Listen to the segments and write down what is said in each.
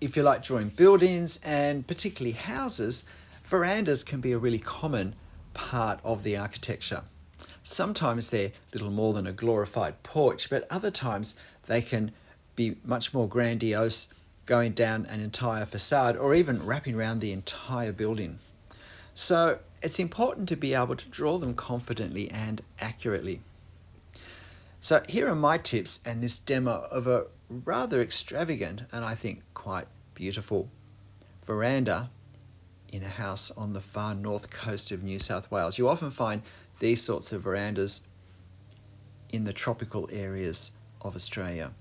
if you like drawing buildings and particularly houses, verandas can be a really common part of the architecture. Sometimes they're little more than a glorified porch, but other times they can be much more grandiose, going down an entire facade or even wrapping around the entire building. So it's important to be able to draw them confidently and accurately. So here are my tips and this demo of a rather extravagant and I think quite beautiful veranda in a house on the far north coast of New South Wales. You often find these sorts of verandas in the tropical areas of Australia,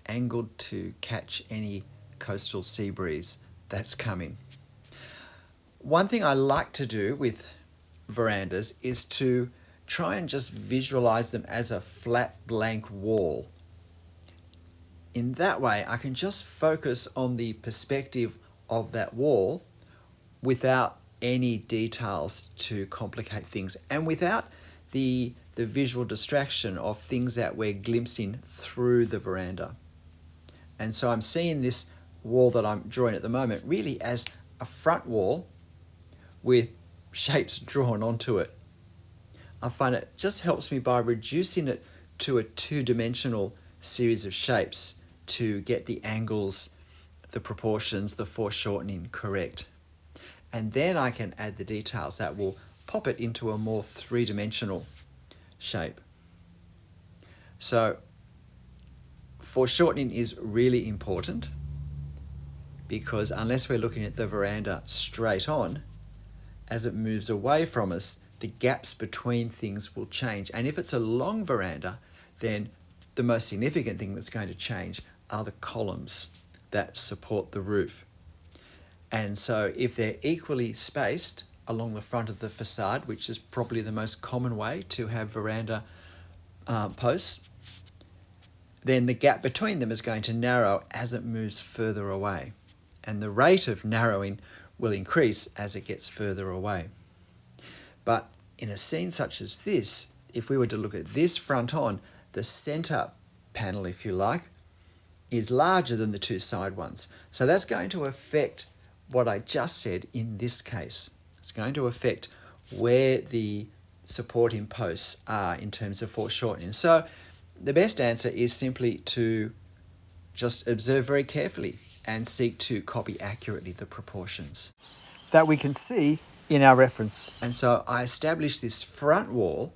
angled to catch any coastal sea breeze that's coming. One thing I like to do with verandas is to try and just visualize them as a flat blank wall. In that way, I can just focus on the perspective of that wall without any details to complicate things and without the visual distraction of things that we're glimpsing through the veranda. And so I'm seeing this wall that I'm drawing at the moment really as a front wall with shapes drawn onto it. I find it just helps me by reducing it to a two-dimensional series of shapes to get the angles, the proportions, the foreshortening correct. And then I can add the details that will pop it into a more three-dimensional shape. So foreshortening is really important because unless we're looking at the veranda straight on, as it moves away from us, the gaps between things will change. And if it's a long veranda, then the most significant thing that's going to change are the columns that support the roof. And so if they're equally spaced along the front of the facade, which is probably the most common way to have veranda posts, then the gap between them is going to narrow as it moves further away. And the rate of narrowing will increase as it gets further away. But in a scene such as this, if we were to look at this front on, the center panel, if you like, is larger than the two side ones. So that's going to affect what I just said in this case. It's going to affect where the supporting posts are in terms of foreshortening. So the best answer is simply to just observe very carefully and seek to copy accurately the proportions that we can see in our reference. And so I established this front wall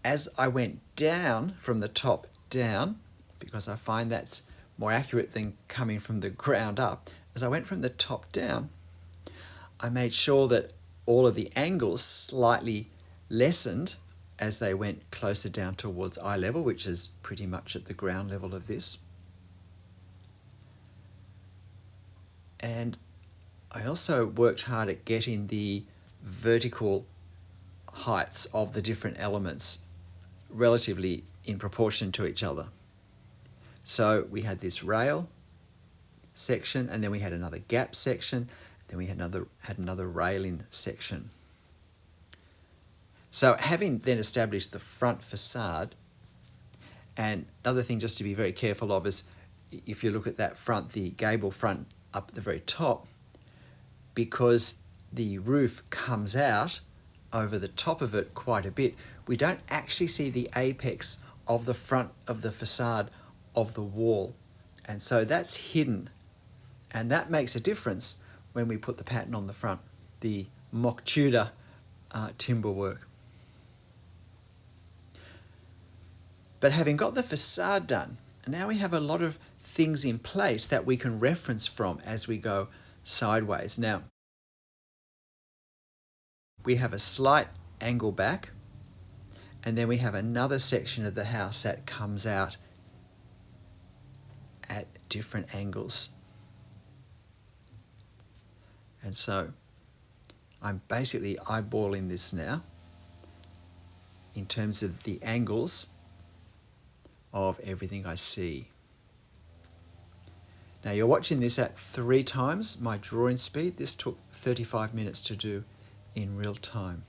as I went down from the top down, because I find that's more accurate than coming from the ground up. As I went from the top down, I made sure that all of the angles slightly lessened as they went closer down towards eye level, which is pretty much at the ground level of this. And I also worked hard at getting the vertical heights of the different elements relatively in proportion to each other. So we had this rail section, and then we had another gap section, then we had another railing section. So having then established the front facade, and another thing just to be very careful of is if you look at that front, the gable front up at the very top, because the roof comes out over the top of it quite a bit, we don't actually see the apex of the front of the facade of the wall. And so that's hidden. And that makes a difference when we put the pattern on the front, the mock Tudor timber work. But having got the facade done, now we have a lot of things in place that we can reference from as we go sideways. Now, we have a slight angle back, and then we have another section of the house that comes out at different angles. And so I'm basically eyeballing this now in terms of the angles of everything I see. Now you're watching this at 3 times my drawing speed. This took 35 minutes to do in real time.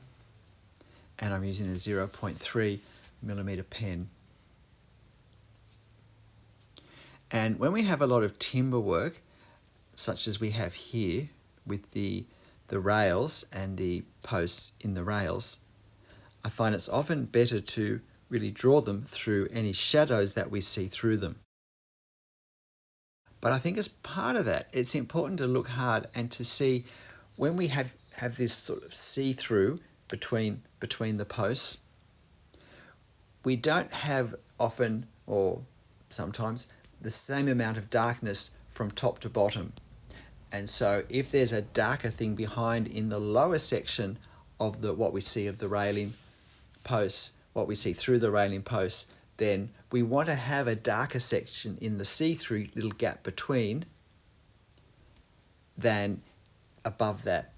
And I'm using a 0.3 millimeter pen. And when we have a lot of timber work, such as we have here with the rails and the posts in the rails, I find it's often better to really draw them through any shadows that we see through them. But I think as part of that, it's important to look hard and to see when we have this sort of see-through between the posts, we don't have often or sometimes the same amount of darkness from top to bottom. And so if there's a darker thing behind in the lower section of what we see of the railing posts, what we see through the railing posts, then we want to have a darker section in the see-through little gap between than above that.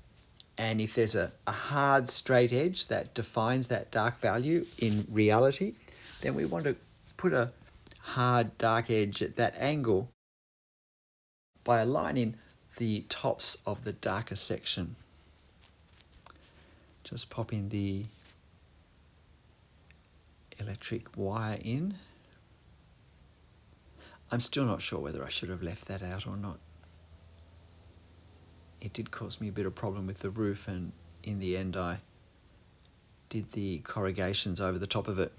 And if there's a hard straight edge that defines that dark value in reality, then we want to put a hard dark edge at that angle by aligning the tops of the darker section. Just popping the electric wire in. I'm still not sure whether I should have left that out or not. It did cause me a bit of problem with the roof, and in the end I did the corrugations over the top of it.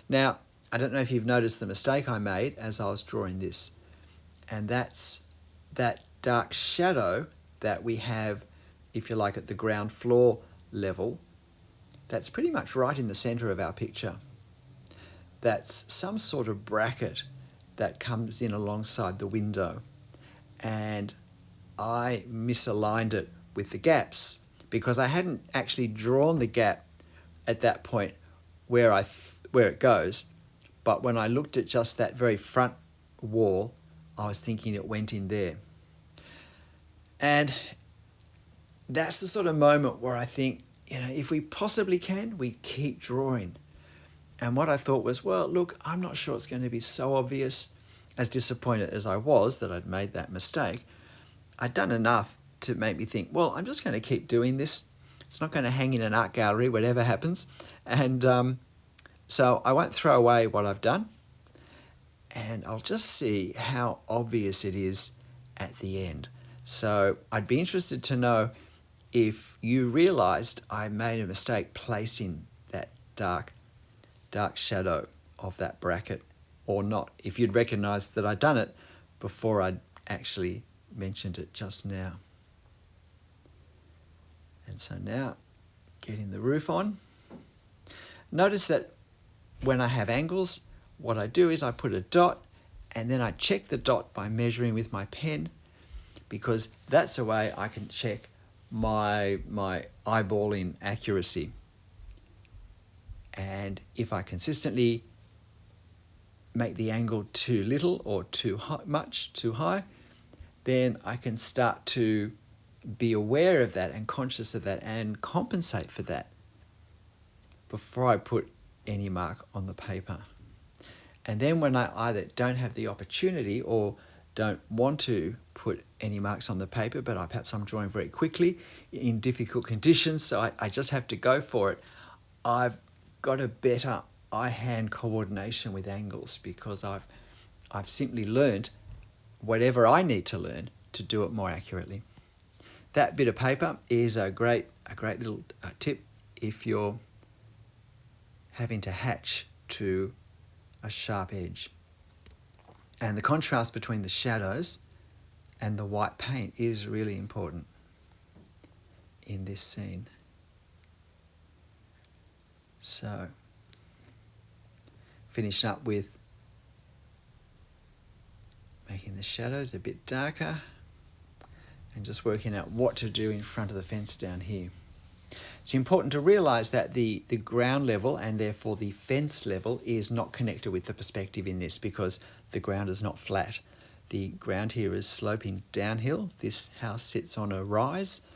Now, I don't know if you've noticed the mistake I made as I was drawing this, and that's that dark shadow that we have, if you like, at the ground floor level. That's pretty much right in the centre of our picture. That's some sort of bracket that comes in alongside the window, and I misaligned it with the gaps because I hadn't actually drawn the gap at that point where it goes, but when I looked at just that very front wall, I was thinking it went in there. And that's the sort of moment where I think, if we possibly can, we keep drawing. And what I thought was, well, look, I'm not sure it's going to be so obvious. As disappointed as I was that I'd made that mistake, I'd done enough to make me think, well, I'm just going to keep doing this. It's not going to hang in an art gallery, whatever happens. And so I won't throw away what I've done, and I'll just see how obvious it is at the end. So I'd be interested to know if you realised I made a mistake placing that dark shadow of that bracket or not, if you'd recognised that I'd done it before I'd actually mentioned it just now. And so now, getting the roof on. Notice that when I have angles, what I do is I put a dot, and then I check the dot by measuring with my pen, because that's a way I can check my eyeballing accuracy. And if I consistently make the angle too little or too high, then I can start to be aware of that and conscious of that and compensate for that before I put any mark on the paper. And then when I either don't have the opportunity or don't want to put any marks on the paper, but perhaps I'm drawing very quickly in difficult conditions, so I just have to go for it, I've got a better eye-hand coordination with angles because I've simply learned whatever I need to learn to do it more accurately. That bit of paper is a great little tip if you're having to hatch to a sharp edge. And the contrast between the shadows and the white paint is really important in this scene. So, finishing up with making the shadows a bit darker and just working out what to do in front of the fence down here. It's important to realise that the ground level and therefore the fence level is not connected with the perspective in this because the ground is not flat. The ground here is sloping downhill. This house sits on a rise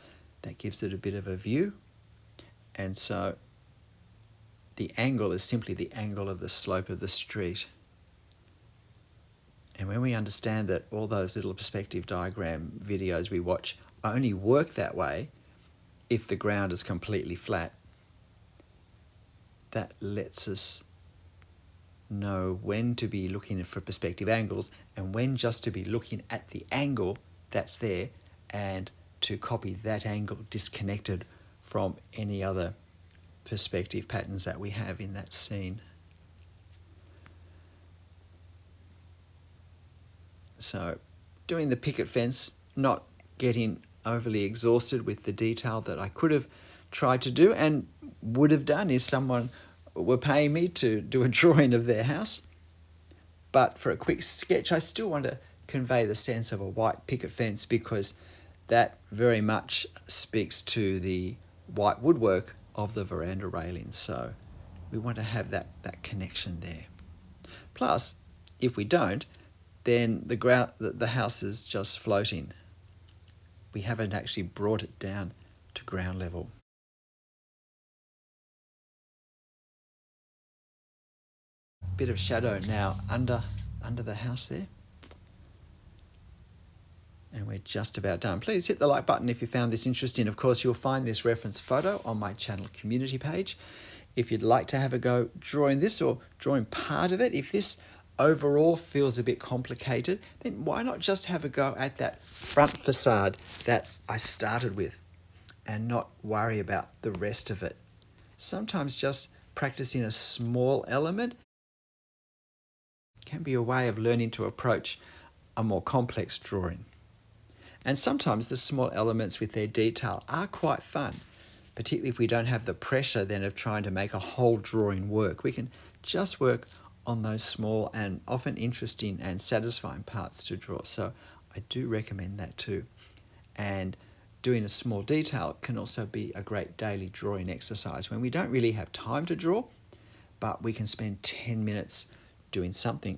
that gives it a bit of a view, and so the angle is simply the angle of the slope of the street. And when we understand that all those little perspective diagram videos we watch only work that way if the ground is completely flat, that lets us know when to be looking for perspective angles and when just to be looking at the angle that's there and to copy that angle disconnected from any other perspective patterns that we have in that scene. So doing the picket fence, not getting overly exhausted with the detail that I could have tried to do and would have done if someone were paying me to do a drawing of their house. But for a quick sketch, I still want to convey the sense of a white picket fence because that very much speaks to the white woodwork of the veranda railings. So we want to have that connection there. Plus, if we don't, then the house is just floating. We haven't actually brought it down to ground level. Bit of shadow now under the house there. And we're just about done. Please hit the like button if you found this interesting. Of course, you'll find this reference photo on my channel community page. If you'd like to have a go drawing this or drawing part of it, if this overall feels a bit complicated, then why not just have a go at that front facade that I started with and not worry about the rest of it. Sometimes just practicing a small element can be a way of learning to approach a more complex drawing. And sometimes the small elements with their detail are quite fun, particularly if we don't have the pressure then of trying to make a whole drawing work. We can just work on those small and often interesting and satisfying parts to draw. So I do recommend that too. And doing a small detail can also be a great daily drawing exercise when we don't really have time to draw, but we can spend 10 minutes doing something.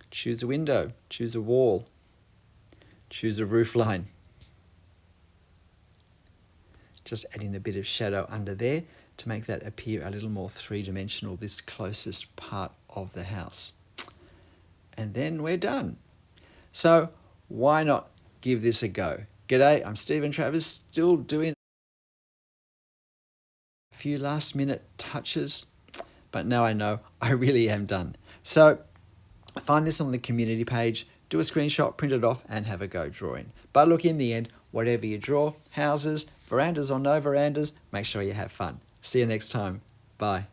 Choose a window, choose a wall, choose a roof line. Just adding a bit of shadow under there to make that appear a little more three-dimensional, this closest part of the house. And then we're done. So why not give this a go? G'day, I'm Stephen Travers, still doing a few last-minute touches, but now I know I really am done. So find this on the community page, do a screenshot, print it off, and have a go drawing. But look, in the end, whatever you draw, houses, verandas or no verandas, make sure you have fun. See you next time. Bye.